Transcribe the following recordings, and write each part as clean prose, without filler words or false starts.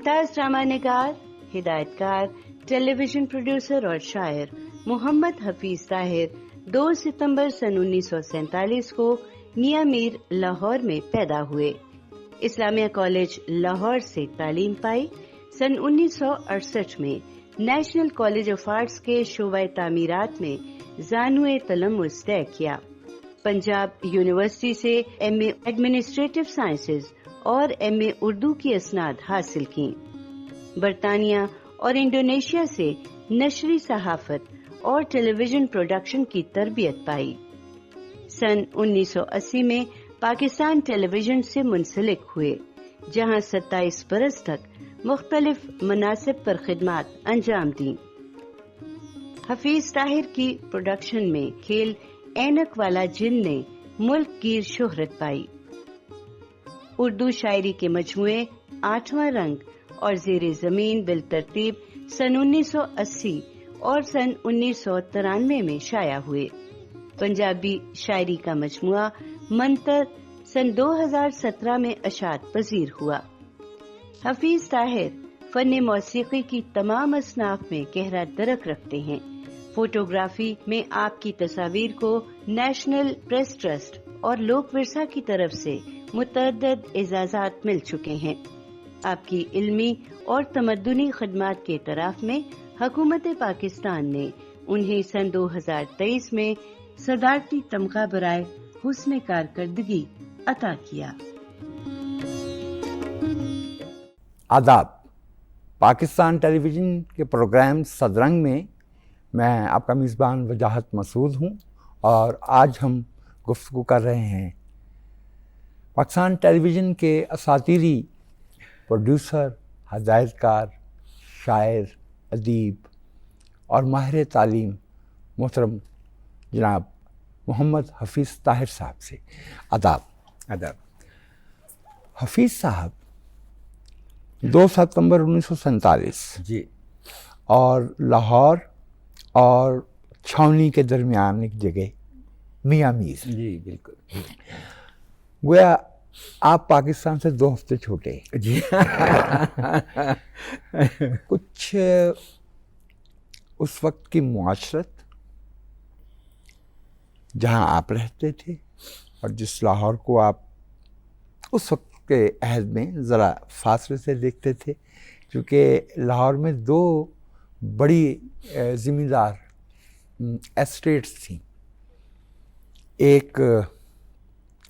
ممتاز drama نگار، ہدایت کار، ٹیلی vision producer اور شاعر محمد حفیظ طاہر 2 ستمبر سن 1947 کو میاں میر لاہور میں پیدا ہوئے۔ اسلامیہ کالج لاہور سے تعلیم پائی۔ سن 1968 میں نیشنل کالج آف آرٹس کے شعبہ تعمیرات میں زانوئے تلمس طے کیا۔ پنجاب یونیورسٹی سے ایم اے ایڈمنسٹریٹو سائنسز اور ایم اے اردو کی اسناد حاصل کی۔ برطانیہ اور انڈونیشیا سے نشری صحافت اور ٹیلی ویژن پروڈکشن کی تربیت پائی۔ سن 1980 میں پاکستان ٹیلی ویژن سے منسلک ہوئے، جہاں 27 برس تک مختلف مناصب پر خدمات انجام دیں۔ حفیظ طاہر کی پروڈکشن میں کھیل اینک والا جن نے ملک گیر شہرت پائی۔ اردو شاعری کے مجموعے 8واں رنگ اور زیر زمین بالترتیب سن 1980 اور سن 1993 میں شائع ہوئے۔ پنجابی شاعری کا مجموعہ منتر سن 2017 میں اشاعت پذیر ہوا۔ حفیظ طاہر فن موسیقی کی تمام اصناف میں گہرا درک رکھتے ہیں۔ فوٹوگرافی میں آپ کی تصاویر کو نیشنل پریس ٹرسٹ اور لوک ورثہ کی طرف سے متعدد اعزازات مل چکے ہیں۔ آپ کی علمی اور تمدنی خدمات کے اعتراف میں حکومت پاکستان نے انہیں سن 2023 میں صدارتی تمغہ برائے حسن کارکردگی عطا کیا۔ آداب۔ پاکستان ٹیلی ویژن کے پروگرام صدرنگ میں میں آپ کا میزبان وجاہت مسعود ہوں، اور آج ہم گفتگو کر رہے ہیں پاکستان ٹیلی ویژن کے اساطیری پروڈیوسر، ہدایت کار، شاعر، ادیب اور ماہر تعلیم محترم جناب محمد حفیظ طاہر صاحب سے۔ آداب۔ حفیظ صاحب 2 ستمبر 1947 جی، اور لاہور اور چھاؤنی کے درمیان ایک جگہ میاں میر، جی بالکل، گویا آپ پاکستان سے 2 ہفتے چھوٹے۔ جی کچھ اس وقت کی معاشرت جہاں آپ رہتے تھے اور جس لاہور کو آپ اس وقت کے عہد میں ذرا فاصلے سے دیکھتے تھے، کیونکہ لاہور میں 2 بڑی زمیندار ایسٹیٹس تھیں، ایک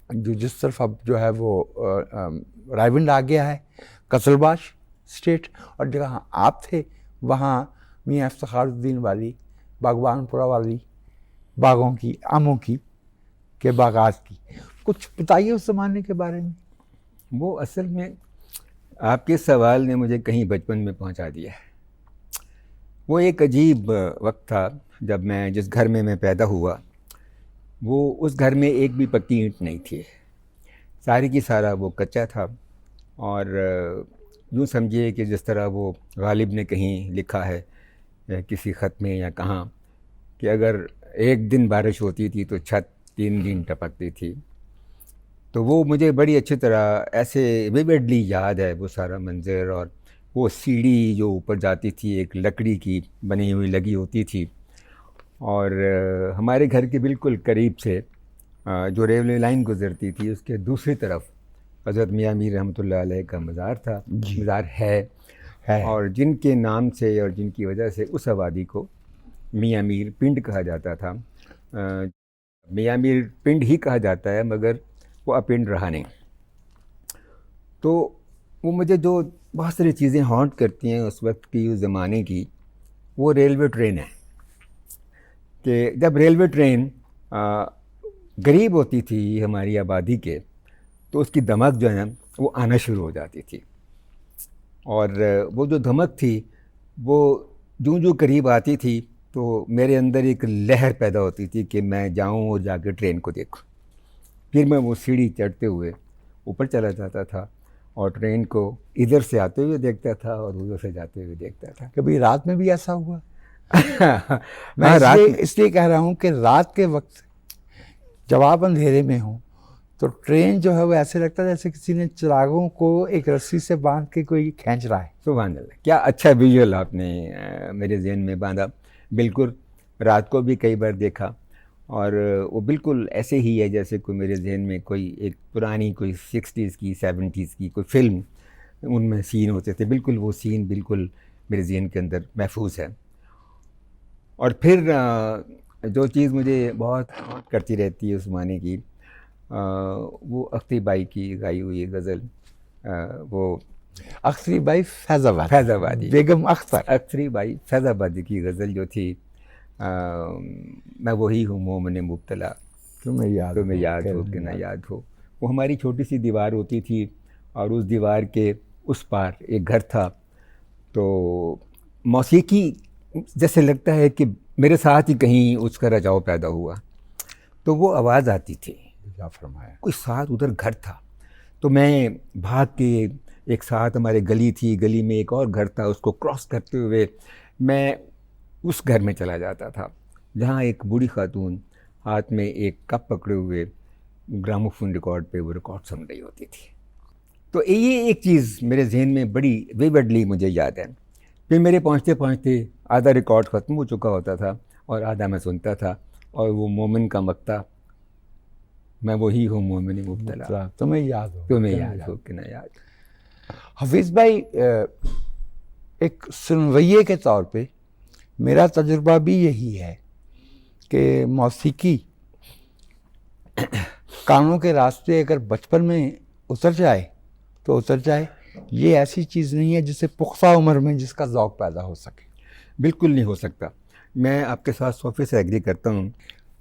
جو جس طرف اب جو ہے وہ رائیونڈ آ گیا ہے، قزلباش اسٹیٹ، اور جہاں آپ تھے وہاں میاں افتخار الدین والی، باغبان پورہ والی باغوں کی، آموں کی کے باغات کی۔ کچھ بتائیے اس زمانے کے بارے میں۔ وہ اصل میں آپ کے سوال نے مجھے کہیں بچپن میں پہنچا دیا ہے۔ وہ ایک عجیب وقت تھا جب میں جس گھر میں پیدا ہوا، وہ اس گھر میں ایک بھی پکی اینٹ نہیں تھی، ساری کی سارا وہ کچا تھا، اور یوں سمجھیے کہ جس طرح وہ غالب نے کہیں لکھا ہے کسی خط میں یا کہاں، کہ اگر ایک دن بارش ہوتی تھی تو چھت 3 دن ٹپکتی تھی۔ تو وہ مجھے بڑی اچھی طرح ایسے ویوڈلی یاد ہے وہ سارا منظر، اور وہ سیڑھی جو اوپر جاتی تھی ایک لکڑی کی بنی ہوئی لگی ہوتی تھی، اور ہمارے گھر کے بالکل قریب سے جو ریلوے لائن گزرتی تھی اس کے دوسری طرف حضرت میاں میر رحمۃ اللہ علیہ کا مزار تھا، مزار ہے، اور جن کے نام سے اور جن کی وجہ سے اس آبادی کو میاں میر پنڈ کہا جاتا تھا۔ میاں میر پنڈ ہی کہا جاتا ہے مگر وہ اپنڈ رہا نہیں۔ تو وہ مجھے جو بہت ساری چیزیں ہانٹ کرتی ہیں اس وقت کی، اس زمانے کی، وہ ریلوے ٹرین ہے، کہ جب ریلوے ٹرین قریب ہوتی تھی ہماری آبادی کے تو اس کی دمک جو ہے وہ آنا شروع ہو جاتی تھی، اور وہ جو دھمک تھی وہ جو قریب آتی تھی تو میرے اندر ایک لہر پیدا ہوتی تھی کہ میں جاؤں اور جا کے ٹرین کو دیکھوں۔ پھر میں وہ سیڑھی چڑھتے ہوئے اوپر چلا جاتا تھا اور ٹرین کو ادھر سے آتے ہوئے دیکھتا تھا اور ادھر سے جاتے ہوئے دیکھتا تھا۔ کبھی رات میں بھی ایسا ہوا؟ میں اس لیے کہہ رہا ہوں کہ رات کے وقت جب آپ اندھیرے میں ہوں تو ٹرین جو ہے وہ ایسے لگتا ہے جیسے کسی نے چراغوں کو ایک رسی سے باندھ کے کوئی کھینچ رہا ہے. سبحان اللہ, کیا اچھا ویژول آپ نے میرے ذہن میں باندھا. بالکل رات کو بھی کئی بار دیکھا, اور وہ بالکل ایسے ہی ہے جیسے کوئی میرے ذہن میں کوئی ایک پرانی کوئی 60s کی 70s کی کوئی فلم, ان میں سین ہوتے تھے, بالکل وہ سین بالکل میرے ذہن کے اندر محفوظ ہے. اور پھر جو چیز مجھے بہت کرتی رہتی ہے اس زمانے کی, وہ اختری بائی کی گائی ہوئی غزل, وہ اختری بائی فیض آبادی, بیگم اختر, اختری بائی فیض آبادی کی غزل جو تھی, میں وہی ہوں مومن مبتلا, تمہیں یاد ہو کہ نہ یاد ہو. وہ ہماری چھوٹی سی دیوار ہوتی تھی, اور اس دیوار کے اس پار ایک گھر تھا. تو موسیقی جیسے لگتا ہے کہ میرے ساتھ ہی کہیں اس کا رجاؤ پیدا ہوا, تو وہ آواز آتی تھی, فرمایا کوئی ساتھ ادھر گھر تھا, تو میں بھاگ کے ایک ساتھ ہمارے گلی تھی, گلی میں ایک اور گھر تھا, اس کو کراس کرتے ہوئے میں اس گھر میں چلا جاتا تھا جہاں ایک بوڑھی خاتون ہاتھ میں ایک کپ پکڑے ہوئے گراموفون ریکارڈ پہ وہ ریکارڈ سن رہی ہوتی تھی. تو یہ ایک چیز میرے ذہن میں بڑی ویوڈلی مجھے یاد ہے. پھر میرے پہنچتے پہنچتے آدھا ریکارڈ ختم ہو چکا ہوتا تھا اور آدھا میں سنتا تھا, اور وہ مومن کا مقطع, میں وہی ہوں مومن مبتلا, تمہیں یاد ہو کہ نہ یاد. حفیظ بھائی, ایک سنویے کے طور پہ میرا تجربہ بھی یہی ہے کہ موسیقی کانوں کے راستے اگر بچپن میں اتر جائے تو اتر جائے. یہ ایسی چیز نہیں ہے جسے پختہ عمر میں جس کا ذوق پیدا ہو سکے. بالکل نہیں ہو سکتا. میں آپ کے ساتھ 100% ایگری کرتا ہوں.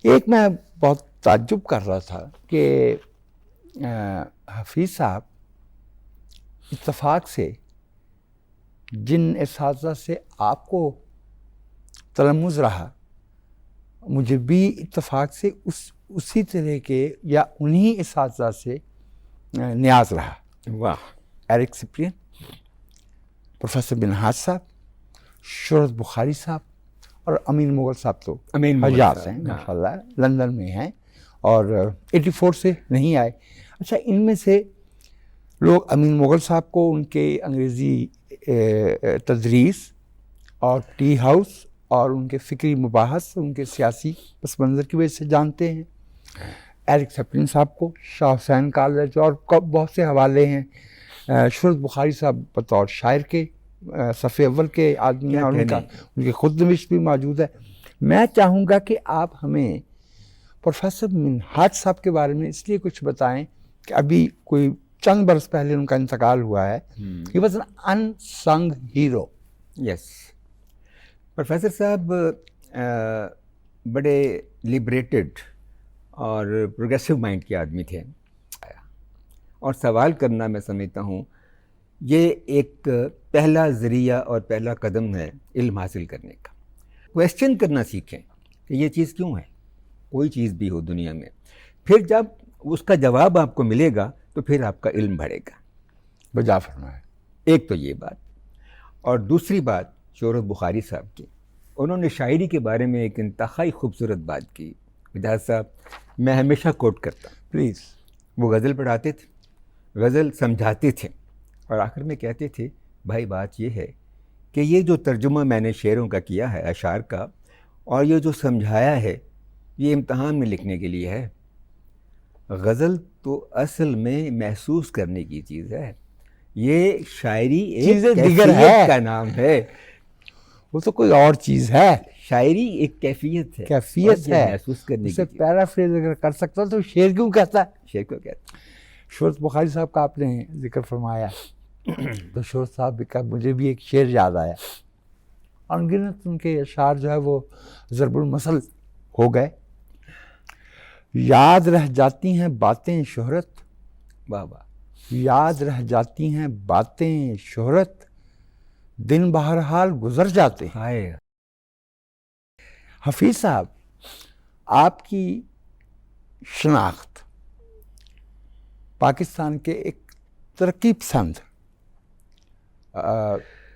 ایک میں بہت تعجب کر رہا تھا کہ حفیظ صاحب اتفاق سے جن اساتذہ سے آپ کو تلمذ رہا, مجھے بھی اتفاق سے اسی طرح کے یا انہی اساتذہ سے نیاز رہا. واہ. ایرک سپرین, پروفیسر منہاج صاحب, شہرت بخاری صاحب, اور امین مغل صاحب تو حجاز ہیں ماشاء اللہ, لندن میں ہیں اور 84 سے نہیں آئے. اچھا, ان میں سے لوگ امین مغل صاحب کو ان کے انگریزی تدریس اور ٹی ہاؤس اور ان کے فکری مباحث, ان کے سیاسی پس منظر کی وجہ سے جانتے ہیں. ایرک سپرین صاحب کو شاہ حسین کالج اور بہت سے حوالے ہیں. شہرت بخاری صاحب بطور شاعر کے صف اول کے آدمی ہیں, اور ان کی خود نوشت بھی موجود ہے. میں چاہوں گا کہ آپ ہمیں پروفیسر منہاج صاحب کے بارے میں اس لیے کچھ بتائیں کہ ابھی کوئی چند برس پہلے ان کا انتقال ہوا ہے. He was an unsung hero. Yes, professor صاحب بڑے لبریٹڈ اور پروگریسو مائنڈ کے آدمی تھے, اور سوال کرنا میں سمجھتا ہوں یہ ایک پہلا ذریعہ اور پہلا قدم ہے علم حاصل کرنے کا. کویسچن کرنا سیکھیں کہ یہ چیز کیوں ہے, کوئی چیز بھی ہو دنیا میں. پھر جب اس کا جواب آپ کو ملے گا تو پھر آپ کا علم بڑھے گا. بجا فرمایا. ایک تو یہ بات, اور دوسری بات شہرت بخاری صاحب کی, انہوں نے شاعری کے بارے میں ایک انتہائی خوبصورت بات کی. مجاز صاحب میں ہمیشہ کوٹ کرتا ہوں, پلیز. وہ غزل پڑھاتے تھے, غزل سمجھاتے تھے, اور آخر میں کہتے تھے بھائی بات یہ ہے کہ یہ جو ترجمہ میں نے شعروں کا کیا ہے, اشعار کا, اور یہ جو سمجھایا ہے یہ امتحان میں لکھنے کے لیے ہے. غزل تو اصل میں محسوس کرنے کی چیز ہے, یہ شاعری ایک کیفیت کا نام ہے. وہ تو کوئی اور چیز ہے. شاعری ایک کیفیت ہے, کیفیت ہے محسوس کرنے کی. اسے پیرافریز اگر کر سکتا تو شعر کیوں کہتا ہے؟ شعر کیوں کہتا ہے؟ شہرت بخاری صاحب کا آپ نے ذکر فرمایا تو شہرت صاحب کا مجھے بھی ایک شعر یاد آیا. انگنت ان کے اشعار جو ہے وہ ضرب المثل ہو گئے. یاد رہ جاتی ہیں باتیں شہرت, واہ واہ, یاد رہ جاتی ہیں باتیں شہرت, دن بہرحال گزر جاتے ہیں. حفیظ صاحب, آپ کی شناخت پاکستان کے ایک ترقی پسند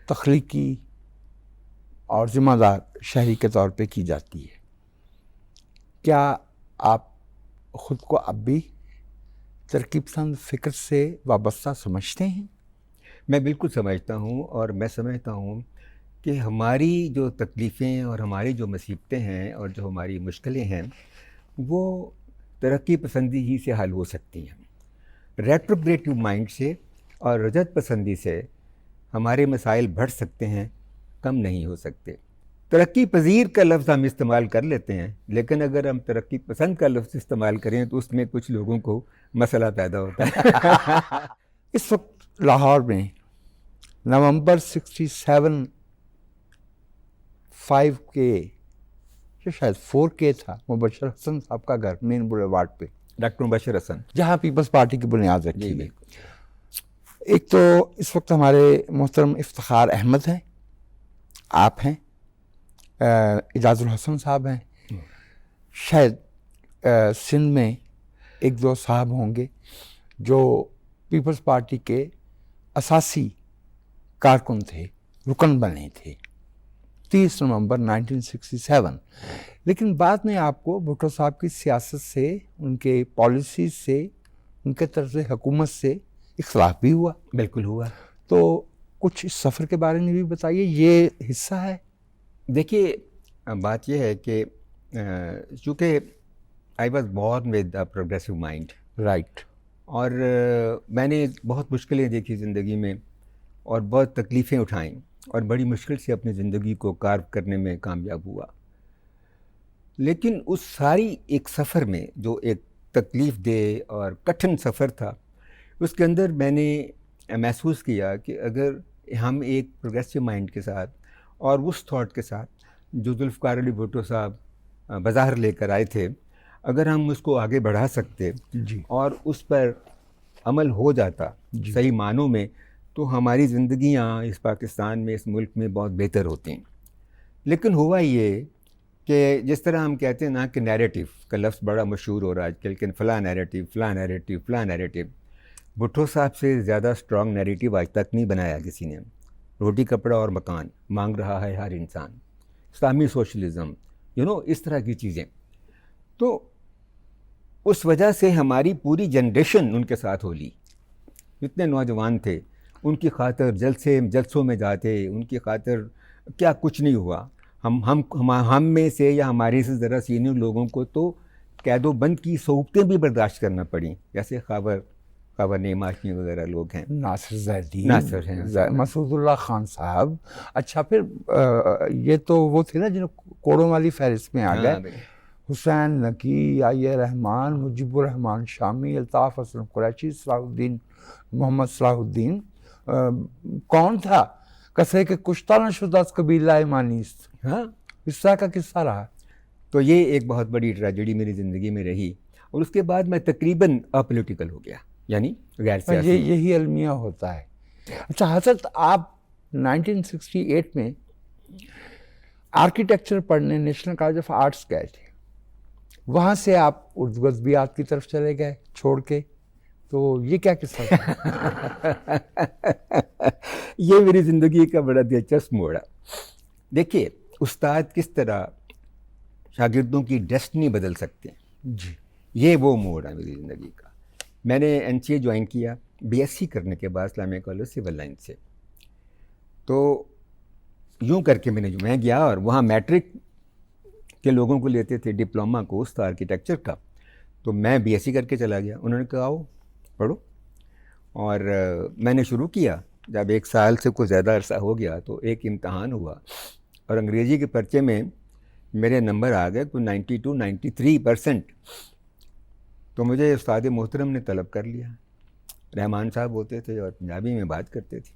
تخلیقی اور ذمہ دار شہری کے طور پہ کی جاتی ہے. کیا آپ خود کو اب بھی ترقی پسند فکر سے وابستہ سمجھتے ہیں؟ میں بالکل سمجھتا ہوں، اور میں سمجھتا ہوں کہ ہماری جو تکلیفیں اور ہماری جو مصیبتیں ہیں اور جو ہماری مشکلیں ہیں وہ ترقی پسندی ہی سے حل ہو سکتی ہیں۔ ریٹروگریٹو مائنڈ سے اور رجعت پسندی سے ہمارے مسائل بڑھ سکتے ہیں، کم نہیں ہو سکتے۔ ترقی پذیر کا لفظ ہم استعمال کر لیتے ہیں، لیکن اگر ہم ترقی پسند کا لفظ استعمال کریں تو اس میں کچھ لوگوں کو مسئلہ پیدا ہوتا ہے۔ اس وقت لاہور میں نومبر 67 5K یا شاید 4K تھا، مبشر حسن صاحب کا گھر مین بولیوارڈ پہ، ڈاکٹر مبشر حسن، جہاں پیپلز پارٹی کی بنیاد رکھی جی گئی۔ بالکل۔ ایک تو اس وقت ہمارے محترم افتخار احمد ہیں، آپ ہیں، اعجاز الحسن صاحب ہیں، شاید سندھ میں ایک دو صاحب ہوں گے جو پیپلز پارٹی کے اساسی کارکن تھے، رکن بنے تھے 30 نومبر 1967۔ لیکن بعد میں آپ کو بھٹو صاحب کی سیاست سے، ان کے پالیسیز سے، ان کے طرز حکومت سے اختلاف بھی ہوا۔ بالکل ہوا۔ تو کچھ اس سفر کے بارے میں بھی بتائیے، یہ حصہ ہے۔ دیکھیے بات یہ ہے کہ چونکہ I was born with a progressive mind, right, اور میں نے بہت مشکلیں دیکھی زندگی میں اور بہت تکلیفیں اٹھائیں، اور بڑی مشکل سے اپنی زندگی کو کارو کرنے میں کامیاب ہوا۔ لیکن اس ساری ایک سفر میں جو ایک تکلیف دہ اور کٹھن سفر تھا، اس کے اندر میں نے محسوس کیا کہ اگر ہم ایک پروگریسو مائنڈ کے ساتھ اور اس تھاٹ کے ساتھ جو ذوالفقار علی بھٹو صاحب بظاہر لے کر آئے تھے، اگر ہم اس کو آگے بڑھا سکتے جی، اور اس پر عمل ہو جاتا صحیح معنوں میں، تو ہماری زندگیاں اس پاکستان میں، اس ملک میں بہت بہتر ہوتی ہیں۔ لیکن ہوا یہ کہ جس طرح ہم کہتے ہیں نا کہ نیریٹو کا لفظ بڑا مشہور ہو رہا ہے آج کل، کہ فلاں نیریٹو، فلاں نیریٹو، فلاں نیریٹو، بھٹو صاحب سے زیادہ اسٹرانگ نیریٹو آج تک نہیں بنایا کسی نے۔ روٹی کپڑا اور مکان مانگ رہا ہے ہر انسان، اسلامی سوشلزم، اس طرح کی چیزیں۔ تو اس وجہ سے ہماری پوری جنریشن ان کے ساتھ ہو لی، جتنے نوجوان تھے ان کی خاطر جلسوں میں جاتے، ان کی خاطر کیا کچھ نہیں ہوا۔ ہم میں سے یا ہمارے سے ذرا سینئر لوگوں کو تو قید و بند کی صعوبتیں بھی برداشت کرنا پڑیں، جیسے خاور نعیم ہاشمی وغیرہ لوگ ہیں، ناصر زیدی، ناصر ہیں، مسعود اللہ خان صاحب۔ اچھا، پھر یہ تو وہ تھے نا جنہوں کوڑوں والی فہرست میں آ گئے، حسین نقی، آئی رحمان، مجیب الرحمان شامی، الطاف حسن قریشی، صلاح الدین محمد صلاح الدین۔ کون تھا کسے کے کشتہ نہ شدہ قبیلہ مانیست، ہاں، اس طرح کا قصہ رہا۔ تو یہ ایک بہت بڑی ٹریجڈی میری زندگی میں رہی، اور اس کے بعد میں تقریباً اپولیٹیکل ہو گیا، یعنی غیر سیاسی۔ یہی المیہ ہوتا ہے۔ اچھا حضرت، آپ 1968 میں آرکیٹیکچر پڑھنے نیشنل کالج آف آرٹس گئے تھے، وہاں سے آپ اردو ادبیات کی طرف چلے گئے چھوڑ کے، تو یہ کیا قصہ تھا؟ یہ میری زندگی کا بڑا دلچسپ موڑ ہے۔ دیکھیے استاد کس طرح شاگردوں کی ڈیسٹنی بدل سکتے ہیں، جی، یہ وہ موڑ ہے میری زندگی کا۔ میں نے NCA جوائن کیا BSc کرنے کے بعد اسلامیہ کالج سول لائن سے۔ تو یوں کر کے میں گیا، اور وہاں میٹرک کے لوگوں کو لیتے تھے، ڈپلومہ کورس تھا آرکیٹیکچر کا، تو میں BSc کر کے چلا گیا۔ انہوں نے کہا آؤ پڑھو، اور میں نے شروع کیا۔ جب 1 سال سے کوئی زیادہ عرصہ ہو گیا تو ایک امتحان ہوا، اور انگریزی کے پرچے میں میرے نمبر آ گئے کوئی 92-93%۔ تو مجھے استاد محترم نے طلب کر لیا، رحمان صاحب ہوتے تھے اور پنجابی میں بات کرتے تھے۔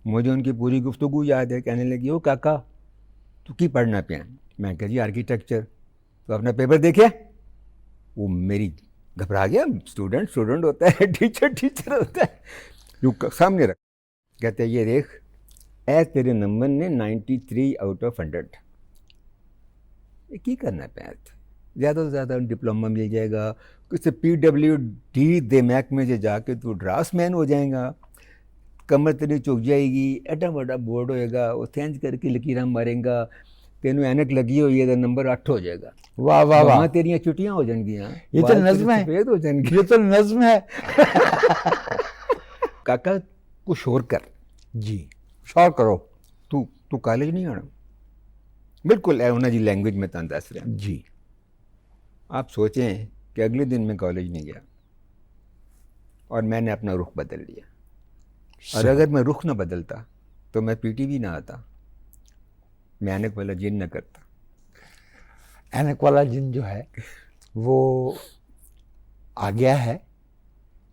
مجھے ان کی پوری گفتگو یاد ہے۔ کہنے لگی، او کاکا تو کی پڑھنا پیا؟ میں کہا جی آرکیٹیکچر۔ تو اپنا پیپر دیکھے؟ وہ میری گھبرا گیا، اسٹوڈنٹ ہوتا ہے، ٹیچر ہوتا ہے، جو سامنے رکھ، کہتے ہیں یہ دیکھ اے تیرے نمبر نے 93/100۔ یہ کی کرنا پیا؟ زیادہ سے زیادہ ڈپلومہ مل جائے گا، کچھ PWD دے محکمے سے جا کے تو ڈراس مین ہو جائے گا، کمر تیری چک جائے گی، ایڈا بڑا بورڈ ہوئے گا، وہ سینج کر کے لکیراں ماریں گا، تینوں اینک لگی ہوئی ہے تو نمبر 8 ہو جائے گا. واہ واہ واہ, وہاں تیریاں چھٹیاں ہو جان گیاں. یہ تو نظم ہے, سفید ہو جان گی. یہ تو نظم ہے. کاکا کو شور کر, جی شور کرو. تو کالج نہیں آنا. بالکل ایونا جی لینگویج میں تاں دس رہا. جی آپ سوچیں کہ اگلے دن میں کالج نہیں گیا اور میں نے اپنا رخ بدل لیا. اور اگر میں رخ نہ بدلتا تو میں پی ٹی وی نہ آتا, میں اینک والا جن نہ کرتا. اینک والا جن جو ہے وہ آ گیا ہے,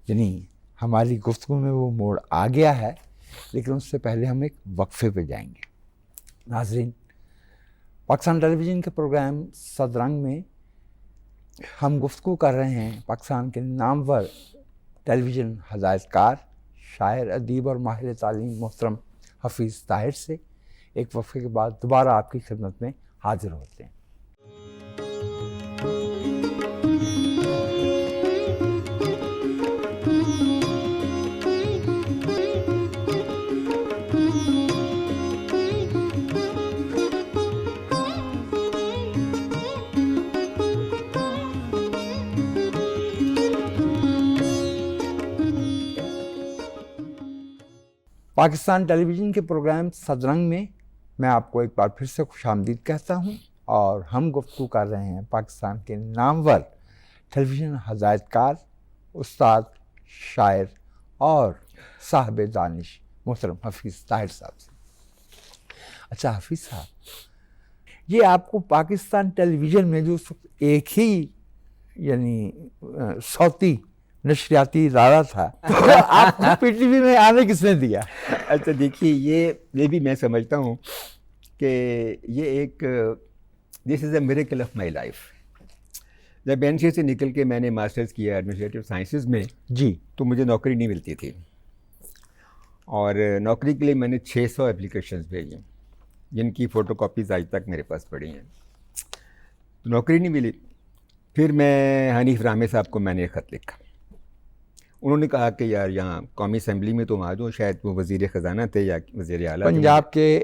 یعنی ہماری گفتگو میں وہ موڑ آ گیا ہے, لیکن اس سے پہلے ہم ایک وقفے پہ جائیں گے. ناظرین, پاکستان ٹیلی ویژن کے پروگرام صدرنگ میں ہم گفتگو کر رہے ہیں پاکستان کے نامور ٹیلی ویژن ہدایت کار, شاعر, ادیب اور ماہر تعلیم محترم حفیظ طاہر سے. ایک وقفے کے بعد دوبارہ آپ کی خدمت میں حاضر ہوتے ہیں. پاکستان ٹیلی ویژن کے پروگرام صدرنگ میں آپ کو ایک بار پھر سے خوش آمدید کہتا ہوں, اور ہم گفتگو کر رہے ہیں پاکستان کے نامور ٹیلی ویژن ہدایت کار, استاد, شاعر اور صاحب دانش محترم حفیظ طاہر صاحب سے. اچھا حفیظ صاحب, یہ آپ کو پاکستان ٹیلی ویژن میں جو ایک ہی یعنی صوتی نشریاتی ادارہ تھا, تو آپ کو پی ٹی وی میں آنے کس نے دیا؟ اچھا دیکھیے, یہ بھی میں سمجھتا ہوں کہ یہ ایک this is a miracle of my life. جب این سی سے نکل کے میں نے ماسٹرز کیا ایڈمنسٹریٹو سائنسز میں, جی, تو مجھے نوکری نہیں ملتی تھی, اور نوکری کے لیے میں نے 600 اپلیکیشنز بھیجی جن کی فوٹو کاپیز آج تک میرے پاس پڑی ہیں. نوکری نہیں ملی. پھر میں حنیف رامے صاحب کو میں نے ایک خط لکھا. انہوں نے کہا کہ یار یہاں قومی اسمبلی میں تم آ جاؤ, شاید وہ وزیر خزانہ تھے یا وزیر اعلیٰ پنجاب کے.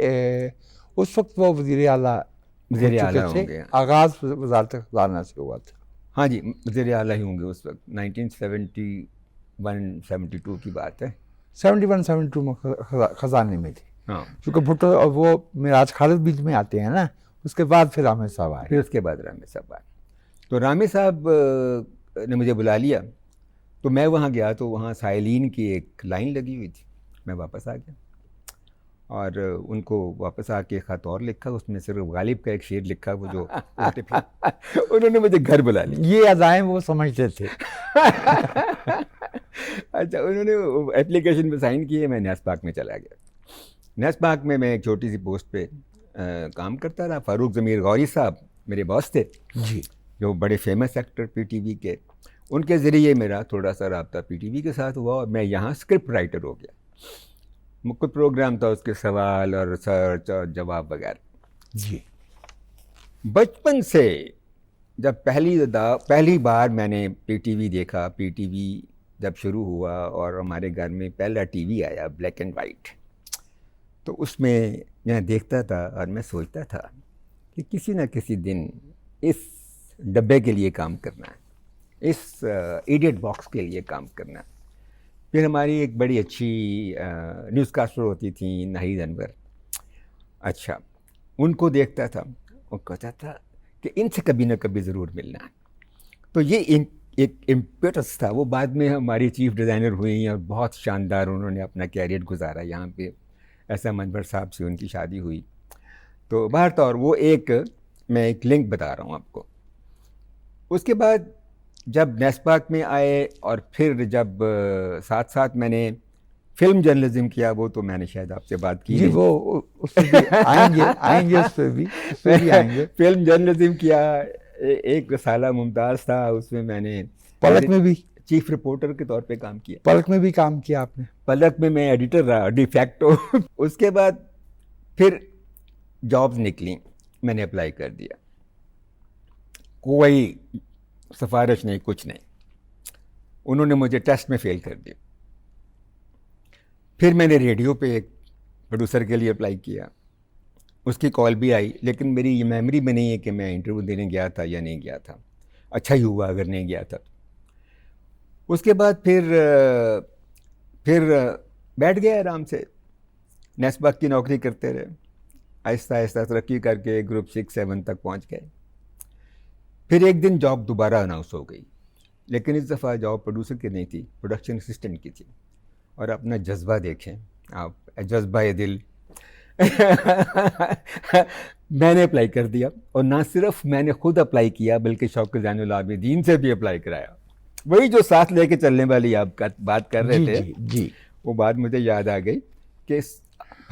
اس وقت وہ وزیر اعلیٰ ہوں گے. آغاز وزارت خزانہ سے ہوا تھا. ہاں جی, وزیر اعلیٰ ہی ہوں گے اس وقت. 1971-72 کی بات ہے. 71-72 میں خزانے میں تھے. ہاں, چونکہ بھٹو وہ معراج خالد بیچ میں آتے ہیں نا, اس کے بعد پھر رامے صاحب آئے. پھر اس کے بعد رامے صاحب آئے. تو رامے صاحب نے مجھے بلا لیا, تو میں وہاں گیا تو وہاں سائلین کی ایک لائن لگی ہوئی تھی. میں واپس آ گیا اور ان کو واپس آ کے خط اور لکھا. اس میں صرف غالب کا ایک شعر لکھا, وہ جو انہوں نے مجھے گھر بلا لیا. یہ ادائیں وہ سمجھتے تھے. اچھا, انہوں نے اپلیکیشن پہ سائن کیے. میں نیس پاک میں چلا گیا. نیس پاک میں ایک چھوٹی سی پوسٹ پہ کام کرتا رہا. فاروق ضمیر غوری صاحب میرے باس تھے, جی, جو بڑے famous actor P T V کے. ان کے ذریعے میرا تھوڑا سا رابطہ پی ٹی وی کے ساتھ ہوا, اور میں یہاں اسکرپٹ رائٹر ہو گیا. کوئی پروگرام تھا, اس کے سوال اور ریسرچ اور جواب وغیرہ. جی, بچپن سے جب پہلی بار میں نے پی ٹی وی دیکھا, پی ٹی وی جب شروع ہوا اور ہمارے گھر میں پہلا ٹی وی آیا بلیک اینڈ وائٹ, تو اس میں میں دیکھتا تھا اور میں سوچتا تھا کہ کسی نہ کسی دن اس ڈبے کے لیے کام کرنا ہے, اس ایڈیٹ باکس کے لیے کام کرنا. پھر ہماری ایک بڑی اچھی نیوز کاسٹر ہوتی تھیں ناہید انور. اچھا, ان کو دیکھتا تھا, وہ کہتا تھا کہ ان سے کبھی نہ کبھی ضرور ملنا ہے. تو یہ ایک امپیٹس تھا. وہ بعد میں ہماری چیف ڈیزائنر ہوئی اور بہت شاندار انہوں نے اپنا کیریئر گزارا یہاں پہ. ایسا منور صاحب سے ان کی شادی ہوئی. تو باہر طور وہ میں ایک لنک بتا رہا ہوں آپ کو. اس کے بعد جب نیس پاک میں آئے اور پھر جب ساتھ ساتھ میں نے فلم جرنلزم کیا, وہ تو میں نے شاید آپ سے بات کی. جی, وہ اس پہ آئیں گے اس پہ بھی آئیں گے. فلم جرنلزم کیا, ایک رسالہ ممتاز تھا, اس میں نے پلک میں بھی چیف رپورٹر کے طور پہ کام کیا. پلک میں بھی کام کیا آپ نے؟ پلک میں میں ایڈیٹر رہا ڈی فیکٹو. اس کے بعد پھر جابز نکلیں, میں نے اپلائی کر دیا. کوئی سفارش نہیں, کچھ نہیں. انہوں نے مجھے ٹیسٹ میں فیل کر دیا. پھر میں نے ریڈیو پہ ایک پروڈیوسر کے لیے اپلائی کیا. اس کی کال بھی آئی، لیکن میری یہ میموری میں نہیں ہے کہ میں انٹرویو دینے گیا تھا یا نہیں گیا تھا. اچھا ہی ہوا اگر نہیں گیا تھا. اس کے بعد پھر بیٹھ گئے آرام سے، نیس باغ کی نوکری کرتے رہے. آہستہ آہستہ ترقی کر کے گروپ 6-7 تک پہنچ گئے. پھر ایک دن جاب دوبارہ اناؤنس ہو گئی، لیکن اس دفعہ جاب پروڈیوسر کی نہیں تھی، پروڈکشن اسسٹنٹ کی تھی. اور اپنا جذبہ دیکھیں آپ، جذبہ دل. میں نے اپلائی کر دیا، اور نہ صرف میں نے خود اپلائی کیا بلکہ شوکت زین العابدین سے بھی اپلائی کرایا. وہی جو ساتھ لے کے چلنے والی آپ کا بات کر رہے تھے، جی وہ بات مجھے یاد آ گئی کہ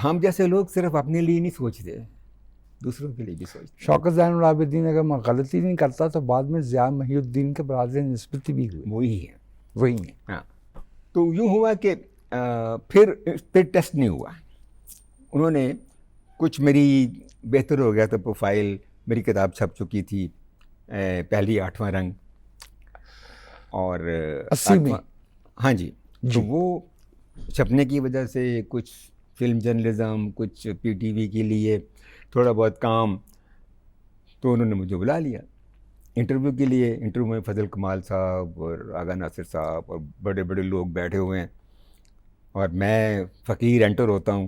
ہم جیسے لوگ صرف اپنے لیے نہیں سوچتے، دوسروں کے لیے بھی سوچتے. شوکت زین العابدین اگر میں غلطی نہیں کرتا تو بعد میں ضیاء محی الدین کے برادر نسبتی بھی ہوئے. وہی ہے. ہاں. تو یوں ہوا کہ پھر ٹیسٹ نہیں ہوا. انہوں نے کچھ میری بہتر ہو گیا تھا پروفائل، میری کتاب چھپ چکی تھی پہلی 8واں رنگ اور 80 میں. ہاں جی. تو وہ چھپنے کی وجہ سے کچھ فلم جرنلزم، کچھ پی ٹی وی کے لیے تھوڑا بہت کام، تو انہوں نے مجھے بلا لیا انٹرویو کے لیے. انٹرویو میں فضل کمال صاحب اور آغا ناصر صاحب اور بڑے بڑے لوگ بیٹھے ہوئے ہیں، اور میں فقیر انٹر ہوتا ہوں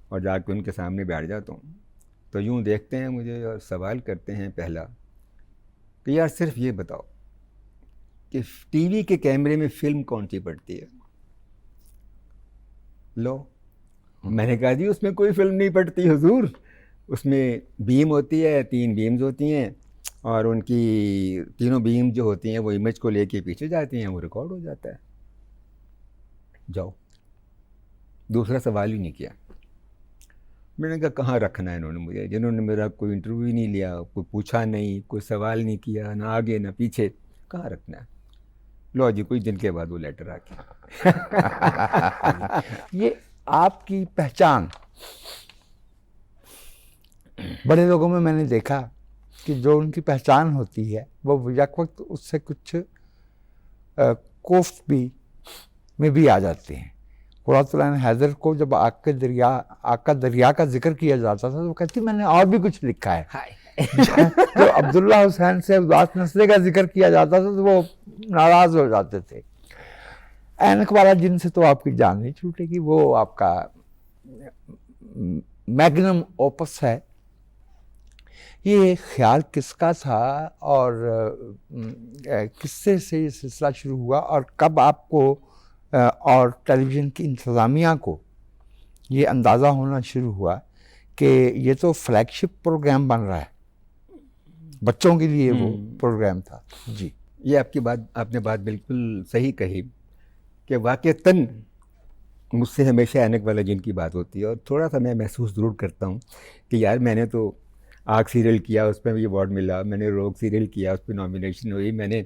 اور جا کے ان کے سامنے بیٹھ جاتا ہوں. تو یوں دیکھتے ہیں مجھے اور سوال کرتے ہیں پہلا کہ یار صرف یہ بتاؤ کہ ٹی وی کے کیمرے میں فلم کون سی پڑتی ہے؟ لو، میں نے کہا جی اس میں کوئی فلم نہیں پڑتی حضور، اس میں بیم ہوتی ہے، 3 بیمز ہوتی ہیں، اور ان کی تینوں بیم جو ہوتی ہیں وہ امیج کو لے کے پیچھے جاتی ہیں، وہ ریکارڈ ہو جاتا ہے. جاؤ. دوسرا سوال ہی نہیں کیا. میں نے کہا کہاں رکھنا ہے انہوں نے مجھے، جنہوں نے میرا کوئی انٹرویو ہی نہیں لیا، کوئی پوچھا نہیں، کوئی سوال نہیں کیا، نہ آگے نہ پیچھے، کہاں رکھنا ہے؟ لو جی کچھ دن کے بعد وہ لیٹر آ گیا. یہ آپ کی پہچان. بڑے لوگوں میں نے دیکھا کہ جو ان کی پہچان ہوتی ہے وہ یک وقت اس سے کچھ کوفت میں بھی آ جاتے ہیں. قرۃ العین حیدر کو جب آقا دریا کا ذکر کیا جاتا تھا تو وہ کہتی میں نے اور بھی کچھ لکھا ہے. جو عبداللہ حسین سے ذات نسلے کا ذکر کیا جاتا تھا تو وہ ناراض ہو جاتے تھے. اینک والا جن سے تو آپ کی جان نہیں چھوٹے گی، وہ آپ کا میگنم اوپس ہے. یہ خیال کس کا تھا اور کس سے یہ سلسلہ شروع ہوا، اور کب آپ کو اور ٹیلی ویژن کی انتظامیہ کو یہ اندازہ ہونا شروع ہوا کہ یہ تو فلیگ شپ پروگرام بن رہا ہے، بچوں کے لیے وہ پروگرام تھا؟ جی یہ آپ نے بات بالکل صحیح کہی کہ واقعتاً مجھ سے ہمیشہ اینک والا جن کی بات ہوتی ہے، اور تھوڑا سا میں محسوس ضرور کرتا ہوں کہ یار میں نے تو آگ سیریل کیا، اس پہ بھی ایوارڈ ملا، میں نے روگ سیریل کیا، اس پہ نامینیشن ہوئی، میں نے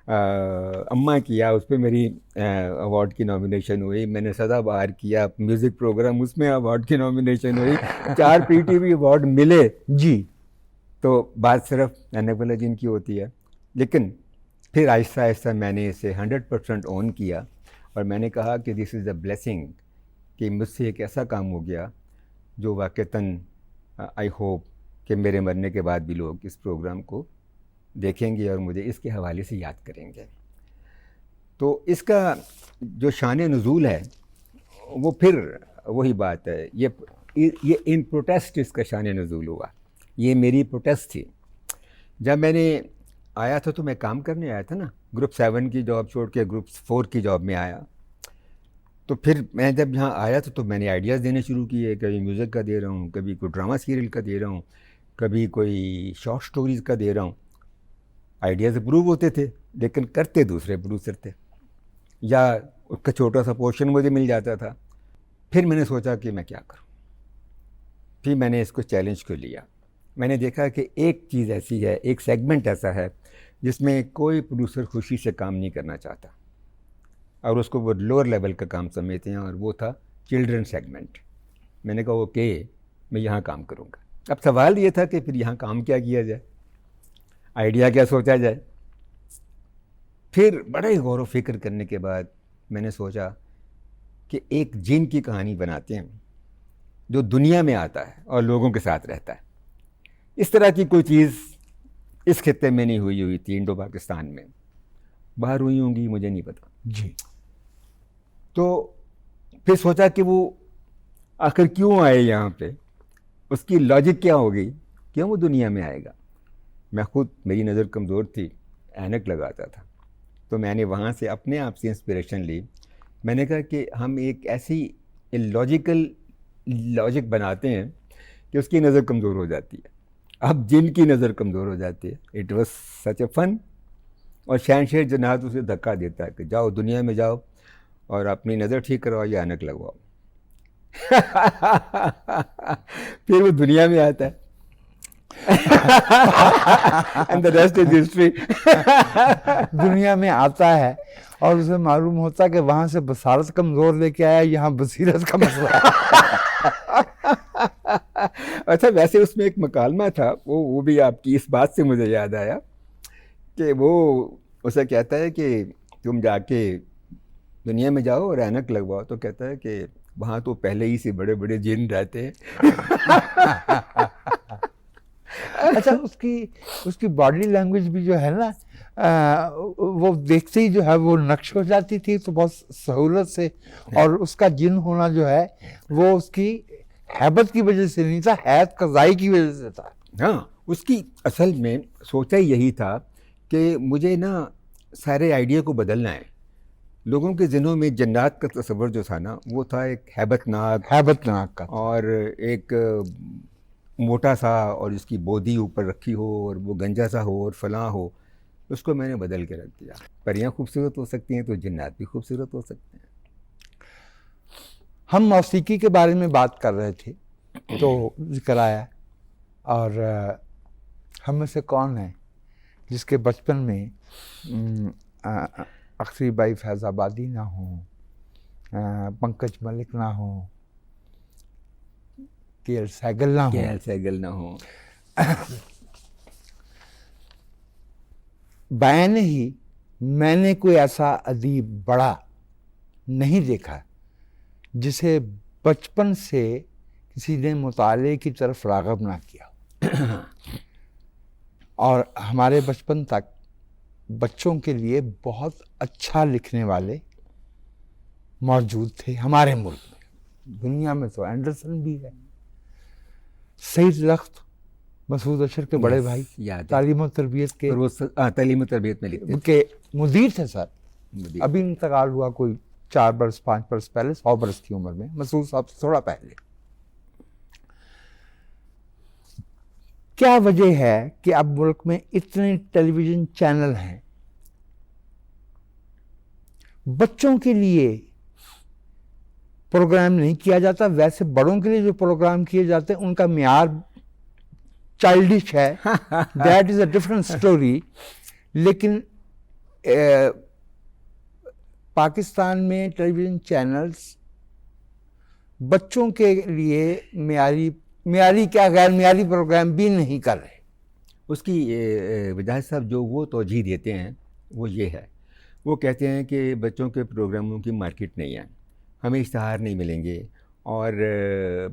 اماں کیا، اس پہ میری ایوارڈ کی نامینیشن ہوئی، میں نے سدا بہار کیا میوزک پروگرام، اس میں ایوارڈ کی نامینیشن ہوئی، 4 پی ٹی وی ایوارڈ ملے. جی تو بات صرف اینک والا جن کی ہوتی ہے. لیکن پھر آہستہ آہستہ میں نے اسے 100% اون کیا، اور میں نے کہا کہ دس از اے بلیسنگ کہ مجھ سے ایک ایسا کام ہو گیا جو واقعتاً آئی ہوپ کہ میرے مرنے کے بعد بھی لوگ اس پروگرام کو دیکھیں گے اور مجھے اس کے حوالے سے یاد کریں گے. تو اس کا جو شان نزول ہے وہ پھر وہی بات ہے، یہ ان پروٹیسٹ اس کا شان نزول ہوا. یہ میری پروٹیسٹ تھی. جب میں نے آیا تھا تو میں کام کرنے آیا تھا نا، گروپ 7 کی جاب چھوڑ کے گروپ 4 کی جاب میں آیا. تو پھر میں جب یہاں آیا تھا تو میں نے آئیڈیاز دینے شروع کیے، کبھی میوزک کا دے رہا ہوں، کبھی کوئی ڈرامہ سیریل کا دے رہا ہوں، کبھی کوئی شارٹ سٹوریز کا دے رہا ہوں. آئیڈیاز اپروو ہوتے تھے لیکن کرتے دوسرے پروڈیوسر تھے، یا اس کا چھوٹا سا پورشن مجھے مل جاتا تھا. پھر میں نے سوچا کہ میں کیا کروں. پھر میں نے اس کو چیلنج کو لیا. میں نے دیکھا کہ ایک چیز ایسی ہے، ایک سیگمنٹ ایسا ہے جس میں کوئی پروڈیوسر خوشی سے کام نہیں کرنا چاہتا، اور اس کو وہ لوور لیول کا کام سمجھتے ہیں، اور وہ تھا چلڈرن سیگمنٹ. میں نے کہا اوکے میں یہاں کام کروں گا. اب سوال یہ تھا کہ پھر یہاں کام کیا کیا جائے، آئیڈیا کیا سوچا جائے. پھر بڑے غور و فکر کرنے کے بعد میں نے سوچا کہ ایک جن کی کہانی بناتے ہیں جو دنیا میں آتا ہے اور لوگوں کے ساتھ رہتا ہے. اس طرح کی کوئی چیز اس خطے میں نہیں ہوئی تھی انڈو پاکستان میں. باہر ہوئی ہوں گی مجھے نہیں پتا. جی. تو پھر سوچا کہ وہ آخر کیوں آئے یہاں پہ, اس کی لاجک کیا ہوگی, کیوں وہ دنیا میں آئے گا. میں خود, میری نظر کمزور تھی, اینک لگاتا تھا, تو میں نے وہاں سے اپنے آپ سے انسپریشن لی. میں نے کہا کہ ہم ایک ایسی لاجک بناتے ہیں کہ اس کی نظر کمزور ہو جاتی ہے. اب جن کی نظر کمزور ہو جاتی ہے, اٹ واز سچ اے فن. اور شہنشاہ جنات اسے دھکا دیتا ہے کہ جاؤ دنیا میں جاؤ اور اپنی نظر ٹھیک کرواؤ یا اینک لگواؤ. پھر وہ دنیا میں آتا ہے. And the rest is history. دنیا میں آتا ہے اور اسے معلوم ہوتا ہے کہ وہاں سے بصارت کمزور لے کے آیا, یہاں بصیرت کا مسئلہ ہے. اچھا, ویسے اس میں ایک مکالمہ تھا, وہ بھی آپ کی اس بات سے مجھے یاد آیا کہ وہ اسے کہتا ہے کہ تم جا کے دنیا میں جاؤ اور اینک لگواؤ, تو کہتا ہے کہ وہاں تو پہلے ہی سے بڑے بڑے جن رہتے ہیں. اچھا, اس کی باڈی لینگویج بھی جو ہے نا, وہ دیکھتے ہی جو ہے وہ نقش ہو جاتی تھی, تو بہت سہولت سے. اور اس کا جن ہونا جو ہے وہ اس کی ہیبت کی وجہ سے نہیں تھا, حیات قضائی کی وجہ سے تھا. ہاں, اس کی اصل میں سوچا یہی تھا کہ مجھے نا سارے آئیڈیا کو بدلنا ہے. لوگوں کے ذہنوں میں جنات کا تصور جو تھا نا, وہ تھا ایک ہیبت ناک کا, اور ایک موٹا سا, اور اس کی بودی اوپر رکھی ہو, اور وہ گنجا سا ہو, اور فلاں ہو. اس کو میں نے بدل کے رکھ دیا. پریاں خوبصورت ہو سکتی ہیں تو جنات بھی خوبصورت ہو سکتے ہیں. ہم موسیقی کے بارے میں بات کر رہے تھے تو ذکر آیا, اور ہم میں سے کون ہے جس کے بچپن میں اختری بائی فیض آبادی نہ ہوں, پنکج ملک نہ ہوں, کے ایل سہگل نہ ہوں. بیان ہی میں نے کوئی ایسا ادیب بڑا نہیں دیکھا جسے بچپن سے کسی نے مطالعے کی طرف راغب نہ کیا. اور ہمارے بچپن تک بچوں کے لیے بہت اچھا لکھنے والے موجود تھے ہمارے ملک میں. دنیا میں تو اینڈرسن بھی ہے, سعید لخت مسعود اشر کے بڑے بھائی, تعلیم و تربیت میں لکھتے کے مدیر تھے سر. ابھی انتقال ہوا کوئی 4 برس 5 برس پہلے, 100 برس کی عمر میں. مسعود صاحب سے تھوڑا پہلے. کیا وجہ ہے کہ اب ملک میں اتنے ٹیلی ویژن چینل ہیں, بچوں کے لیے پروگرام نہیں کیا جاتا؟ ویسے بڑوں کے لیے جو پروگرام کیے جاتے ہیں ان کا معیار چائلڈش ہے, that is a different story. لیکن پاکستان میں ٹیلی ویژن چینلز بچوں کے لیے معیاری کیا غیر معیاری پروگرام بھی نہیں کر رہے. اس کی وجہ صاحب جو وہ توجہ دیتے ہیں وہ یہ ہے, وہ کہتے ہیں کہ بچوں کے پروگراموں کی مارکیٹ نہیں ہے, ہمیں اشتہار نہیں ملیں گے, اور